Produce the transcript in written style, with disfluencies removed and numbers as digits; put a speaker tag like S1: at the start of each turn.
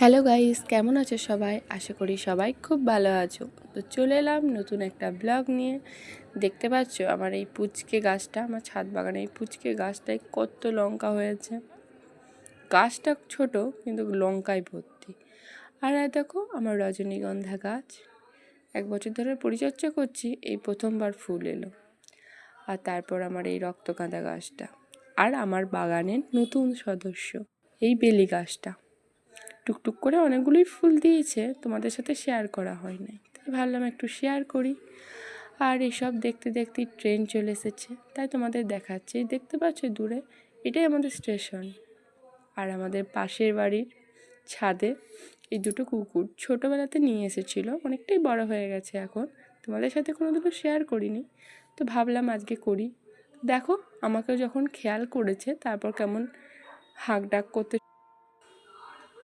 S1: Hello guys, কেমন আছো সবাই? আশা করি সবাই খুব ভালো আছো। তো চলে এলাম নতুন একটা ব্লগ নিয়ে। দেখতে পাচ্ছ আমার এই পুচকে গাছটা, আমার ছাদ বাগানে এই পুচকে গাছটায় কত লঙ্কা হয়েছে। গাছটা ছোট কিন্তু লঙ্কায় ভর্তি। আর দেখো আমার রজনীগন্ধা গাছ, 1 বছর ধরে পরিচর্যা করছি, এই প্রথমবার ফুল এলো। আর তারপর আমার এই রক্তগাঁদা গাছটা, আর আমার বাগানের নতুন সদস্য এই বেলি গাছটা টুকটুক করে অনেকগুলোই ফুল দিয়েছে, তোমাদের সাথে শেয়ার করা হয় নাই, তাই ভাবলাম একটু শেয়ার করি। আর এসব দেখতে দেখতে ট্রেন চলে এসেছে, তাই তোমাদের দেখাচ্ছি। দেখতে পাচ্ছ দূরে, এটাই আমাদের স্টেশন। আর আমাদের পাশের বাড়ির ছাদে এই দুটো কুকুর ছোটোবেলাতে নিয়ে এসেছিলো, অনেকটাই বড় হয়ে গেছে এখন, তোমাদের সাথে কোনোদিনও শেয়ার করিনি, তো ভাবলাম আজকে করি। দেখো আমাকেও যখন খেয়াল করেছে, তারপর কেমন হাঁক ডাক করতে